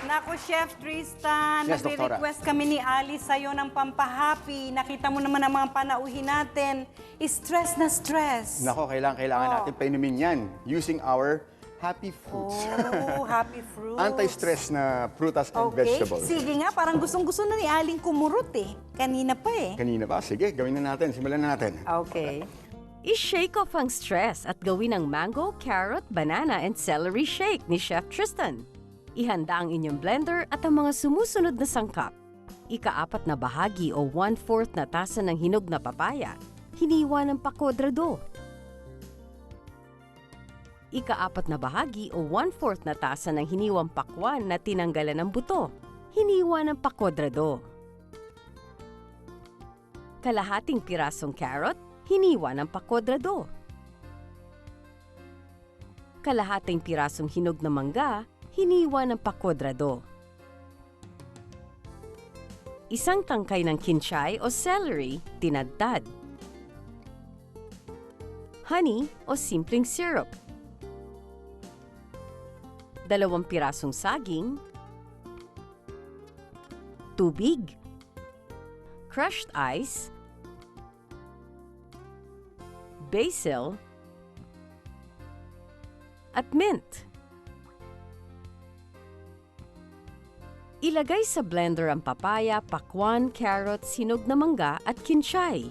Naku, Chef Tristan, Yes, Doktora. nagre-request kami ni Ali sa'yo ng pampahappy. Nakita mo naman ang mga panauhin natin. Stress na stress. Nako, kailangan natin painumin yan using our happy fruits. Oh, happy fruits. Anti-stress na prutas and Okay, vegetables. sige nga. Parang gustong-gusto na ni Aling kumurot eh. Kanina pa eh. Kanina ba? Sige, gawin na natin. Simulan na natin. Okay. I-shake off ang stress at gawin ang mango, carrot, banana, and celery shake ni Chef Tristan. Ihanda ang inyong blender at ang mga sumusunod na sangkap. Ika-4 na bahagi o 1/4 na tasa ng hinog na papaya, hiniwa ng pakwadrado. Ika-4 na bahagi o 1/4 na tasa ng hiniwang pakwan na tinanggalan ng buto, hiniwa ng pakwadrado. Kalahating pirasong carrot, hiniwa ng pakwadrado. Kalahating pirasong hinog na mangga, hiniwa ng pakwadrado. Isang tangkay ng kinchay o celery, tinadtad. Honey o simpleng syrup. 2 pirasong saging. Tubig. Crushed ice. Basil. At mint. Ilagay sa blender ang papaya, pakwan, carrots, hinog na mangga at kinchay.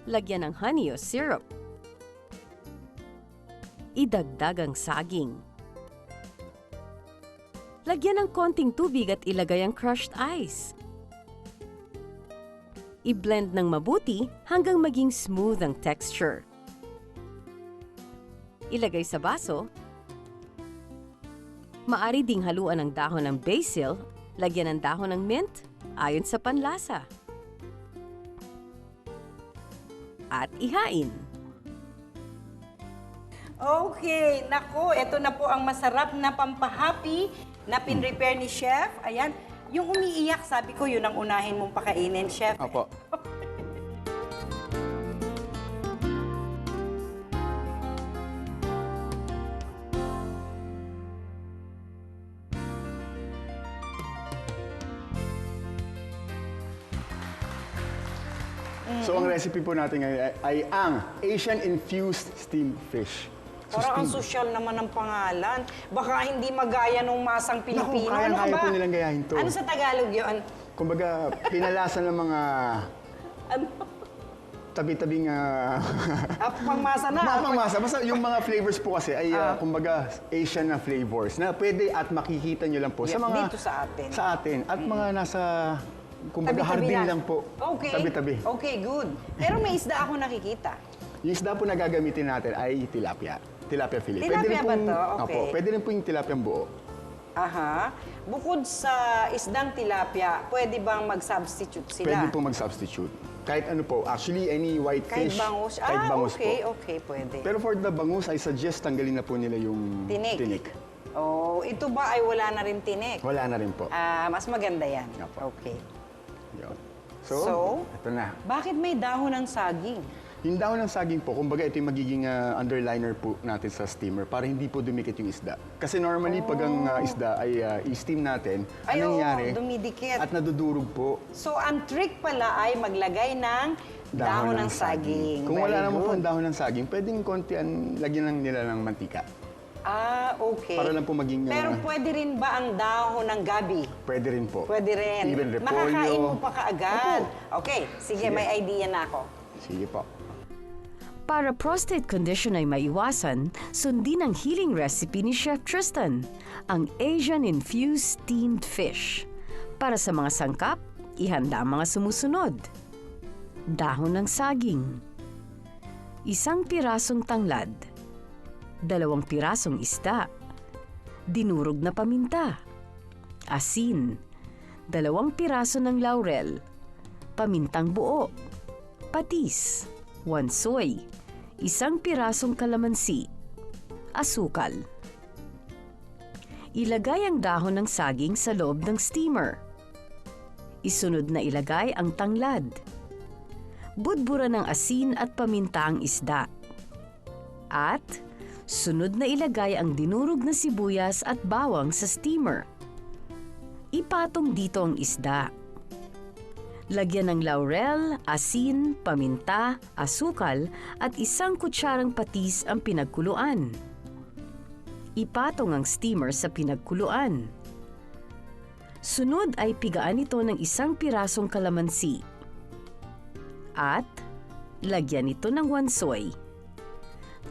Lagyan ng honey o syrup. Idagdag ang saging. Lagyan ng konting tubig at ilagay ang crushed ice. I-blend ng mabuti hanggang maging smooth ang texture. Ilagay sa baso. Maari ding haluan ng dahon ng basil, lagyan ng dahon ng mint, ayon sa panlasa. At ihain. Okay, nako, ito na po ang masarap na pampahappy na pinrepare ni Chef. Ayan, yung umiiyak, sabi ko, yun ang unahin mong pakainin, Chef. Opo. So, ang recipe po natin ngayon ay ang Asian-infused steamed fish. So, Parang ang steamed. sosyal naman ng pangalan. Baka hindi magaya nung masang Pilipino. kayang-kaya ba? po nilang gayahin to. Ano sa Tagalog yun? Kumbaga, pinalasan ng mga Ano? tabi-tabing Pangmasa na. mapangmasa. Basta yung mga flavors po kasi ay kumbaga Asian na flavors na pwede at makikita nyo lang po sa mga Dito sa atin. sa atin at mga nasa kumbaga Tabi-tabi hardin lang po. Okay. Tabi-tabi. Okay, good. Pero may isda ako nakikita. Yung isda po na gagamitin natin ay tilapia. Tilapia fillet. Tilapia ba to? Okay. Opo, pwede rin po yung tilapia buo. Aha. Bukod sa isdang tilapia, pwede bang mag-substitute sila? Pwede po mag-substitute. Kahit ano po. Actually, any white Kahit fish. bangus? Kahit bangus okay, po. okay, pwede. Pero for the bangus, I suggest tanggalin na po nila yung Tinik. Oh, ito ba ay wala na rin tinik? Wala na rin po. Mas maganda yan. Opo. Okay. Yun. So? ito na. Bakit may dahon ng saging? Yung dahon ng saging po, kumbaga ito yung magiging underliner po natin sa steamer para hindi po dumikit yung isda. Kasi normally pag ang isda ay i-steam natin, Ay, oo, nangyayari? dumidikit. At nadudurog po. So, ang trick pala ay maglagay ng dahon ng saging. Kung wala Very naman po good. ang dahon ng saging, pwedeng lagyan lang nila ng mantika. Okay. Para lang po maging... Pero pwede rin ba ang dahon ng gabi? pwede rin po. Pwede rin. Even repolyo. Makakain mo pa kaagad. Opo. Okay, sige, Sige. may idea na ako. Sige po. Para prostate condition ay maiwasan, sundin ang healing recipe ni Chef Tristan, ang Asian-infused steamed fish. Para sa mga sangkap, ihanda ang mga sumusunod. Dahon ng saging. 1 pirasong tanglad. 2 pirasong isda. Dinurog na paminta. Asin. 2 piraso ng laurel. Pamintang buo. Patis. 1 soy. 1 pirasong kalamansi. Asukal. Ilagay ang dahon ng saging sa loob ng steamer. Isunod na ilagay ang tanglad. Budburan ng asin at paminta ang isda. At Sunod na ilagay ang dinurog na sibuyas at bawang sa steamer. Ipatong dito ang isda. Lagyan ng laurel, asin, paminta, asukal at 1 kutsarang patis ang pinagkuluan. Ipatong ang steamer sa pinagkuluan. Sunod ay pigaan ito ng 1 pirasong kalamansi. At lagyan ito ng wansoy.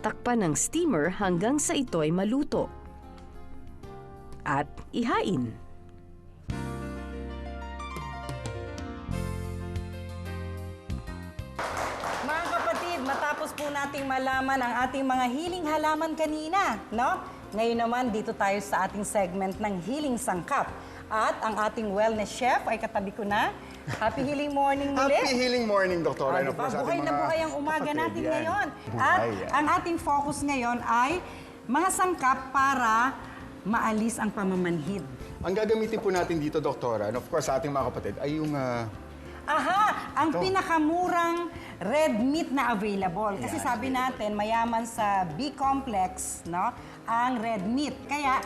Takpan ng steamer hanggang sa ito ay maluto. At ihain. Mga kapatid, matapos po nating malaman ang ating mga hiling halaman kanina, no? Ngayon naman, dito tayo sa ating segment ng Hiling Sangkap. At ang ating wellness chef ay katabi ko na. Happy healing morning muli. Happy healing morning, Dr. Diba? Buhay na buhay ang umaga natin ngayon. At ang ating focus ngayon ay mga sangkap para maalis ang pamamanhid. Ang gagamitin po natin dito, Doktora, and of course sa ating mga kapatid, ay yung... Ang pinakamurang red meat na available. Kasi sabi natin, mayaman sa B-complex, no? Ang red meat. Kaya,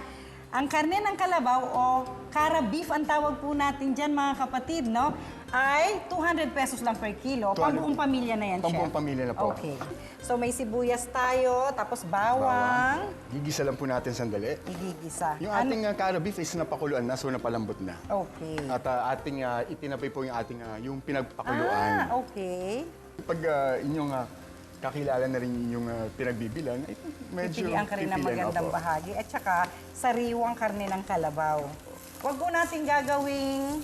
ang karne ng kalabaw o cara beef ang tawag po natin dyan, mga kapatid, no? Ay 200 pesos lang per kilo. Pambuong pamilya na yan, Chef. Pambuong pamilya na po. Okay. So may sibuyas tayo, tapos bawang. Gigisa lang po natin sandali. Igigisa. Yung ating cara beef is napakuluan na, so napalambot na. Okay. At ating itinapay po yung ating yung pinagpakuluan. Okay. Pag inyong kakilala na rin yung pinagbibilan, ay medyo Pipilian ka rin ng magandang bahagi. At saka, sariwang karne ng kalabaw. Huwag po natin gagawing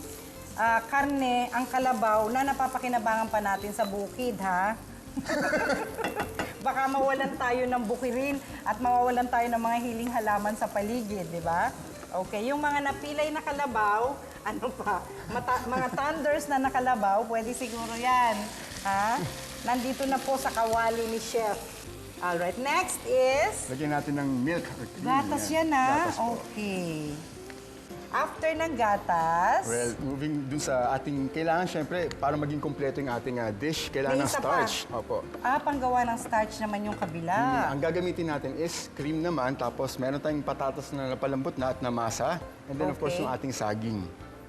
karne ang kalabaw na napapakinabangan pa natin sa bukid, ha? Baka mawalan tayo ng bukirin at mawawalan tayo ng mga hiling halaman sa paligid, di ba? Okay, yung mga napilay na kalabaw, ano pa, mga thunders na nakalabaw, pwede siguro yan. Ha? Nandito na po sa kawali ni Chef. Alright, next is... Lagyan natin ng milk or cream. Gatas yan, ha? Gatas po. Okay. After ng gatas... Well, moving dun sa ating, kailangan syempre, para maging kompleto yung ating dish, kailangan May ng isa pa. starch. Opo. Panggawa ng starch naman yung kabila. Ang gagamitin natin is cream naman, tapos meron tayong patatas na napalambot na at na masa. And then of course Okay. yung ating saging.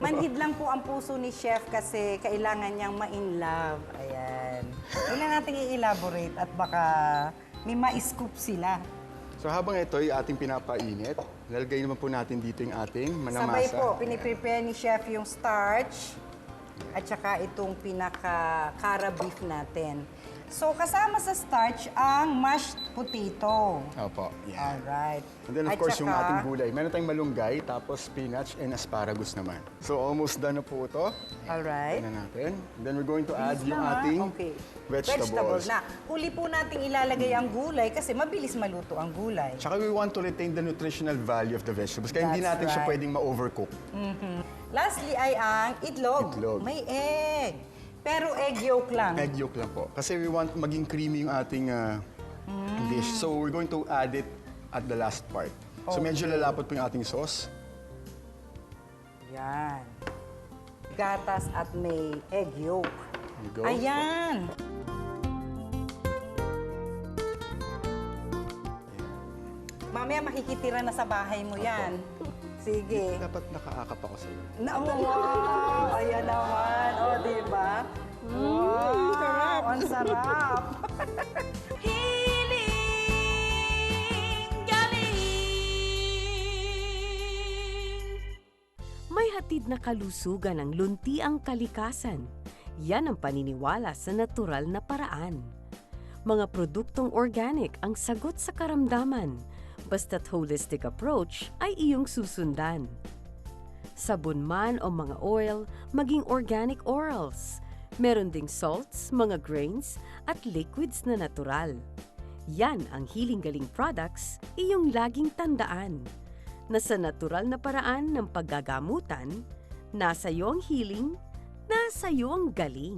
Manhid lang po ang puso ni Chef kasi kailangan niyang ma-in love. Ayan. Huwag na natin i-elaborate at baka may ma-scoop sila. So habang ito ay ating pinapainit, lalagay naman po natin dito yung ating manamasa. Sabay po, piniprepare ni Chef yung starch at saka itong pinaka-cara beef natin. So, kasama sa starch ang mashed potato. Opo. Yeah. Alright. And then of At course yung saka- ating gulay. Meron tayong malunggay, tapos spinach and asparagus naman. So almost done na po ito. Alright. Tignan natin. Then we're going to add Bilis yung lang, ha? ating Okay. vegetables. Na. Huli po nating ilalagay ang gulay kasi mabilis maluto ang gulay. Tsaka we want to retain the nutritional value of the vegetables. Kaya hindi That's natin siya right. pwedeng ma-overcook. Lastly ay ang itlog. Itlog. May egg. Pero egg yolk lang. Egg yolk lang po. Kasi we want maging creamy yung ating dish. So we're going to add it at the last part. So medyo lalapot po yung ating sauce. Yan. Gatas at may egg yolk. There you go. Ayan. Mamaya makikitira na sa bahay mo yan. Sige. Dapat nakaakap ako sa iyo. Wow! Ayan naman. O, diba? Wow! Sarap! Ang sarap! May hatid na kalusugan ang luntiang kalikasan. Yan ang paniniwala sa natural na paraan. Mga produktong organic ang sagot sa karamdaman, basta't holistic approach ay iyong susundan. Sabon man o mga oil, maging organic orals. Meron ding salts, mga grains, at liquids na natural. Yan ang Healing Galing products, iyong laging tandaan. Na sa natural na paraan ng paggagamutan, nasa iyo ang healing, nasa iyo ang galing.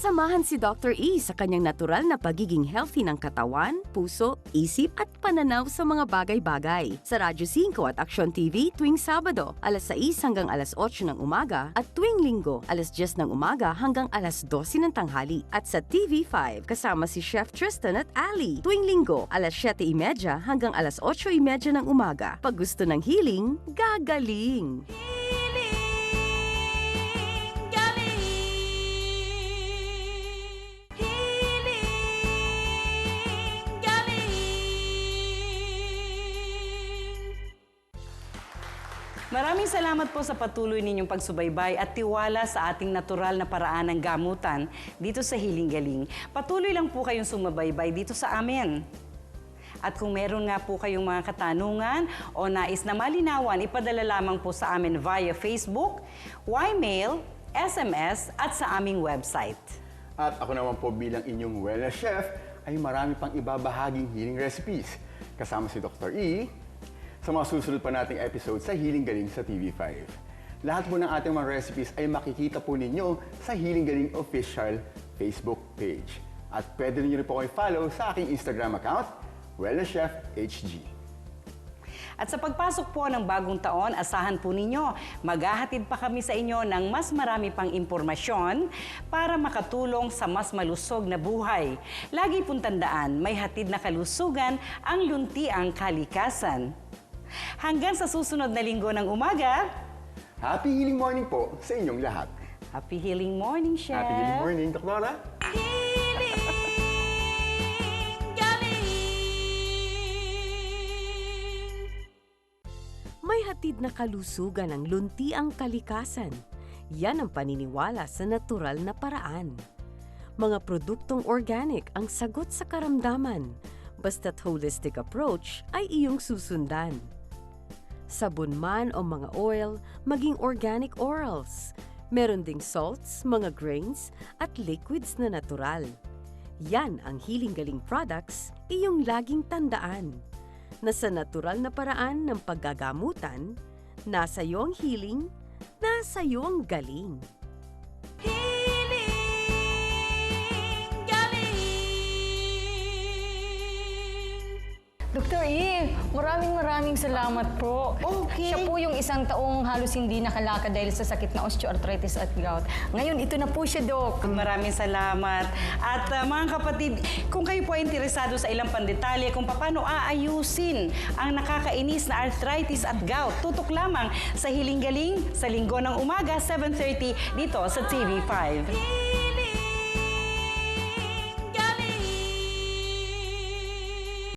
Sa Samahan si Dr. E sa kanyang natural na pagiging healthy ng katawan, puso, isip at pananaw sa mga bagay-bagay. Sa Radyo 5 at Aksyon TV tuwing Sabado, alas 6 hanggang alas 8 ng umaga at tuwing Linggo, alas 10 ng umaga hanggang alas 12 ng tanghali. At sa TV5, kasama si Chef Tristan at Ali tuwing Linggo, alas 7:30 hanggang alas 8:30 ng umaga. Pag gusto ng healing, gagaling! Maraming salamat po sa patuloy ninyong pagsubaybay at tiwala sa ating natural na paraan ng gamutan dito sa Hiling Galing. Patuloy lang po kayong sumabaybay dito sa amin. At kung meron nga po kayong mga katanungan o nais na malinawan, ipadala lamang po sa amin via Facebook, Y-mail, SMS at sa aming website. At ako naman po bilang inyong wellness chef ay marami pang ibabahaging healing recipes. Kasama si Dr. E sa mga susunod pa nating episode sa Hiling Galing sa TV5. Lahat po ng ating mga recipes ay makikita po ninyo sa Hiling Galing official Facebook page. At pwede niyo rin po kayo follow sa aking Instagram account, Wellness Chef HG. At sa pagpasok po ng bagong taon, asahan po ninyo, maghahatid pa kami sa inyo ng mas marami pang impormasyon para makatulong sa mas malusog na buhay. Lagi pong tandaan, may hatid na kalusugan ang luntiang kalikasan. Hanggang sa susunod na linggo ng umaga, Happy Healing Morning po sa inyong lahat. Happy Healing Morning, Chef! Happy Healing Morning, Doktora! May hatid na kalusugan ang luntiang kalikasan. Yan ang paniniwala sa natural na paraan. Mga produktong organic ang sagot sa karamdaman. Basta't holistic approach ay iyong susundan. Sabon man o mga oil, maging organic orals. Meron ding salts, mga grains, at liquids na natural. Yan ang Hiling Galing products, iyong laging tandaan. Na sa natural na paraan ng paggagamutan, nasa iyo ang healing, nasa iyo ang galing. Dr. E, maraming salamat po. Okay. Siya po yung isang taong halos hindi nakalakad dahil sa sakit na osteoarthritis at gout. Ngayon, ito na po siya, Doc. Maraming salamat. At mga kapatid, kung kayo po ay interesado sa ilang pandetalye kung paano aayusin ang nakakainis na arthritis at gout, tutok lamang sa Hiling Galing sa linggo ng umaga, 7:30 dito sa TV5.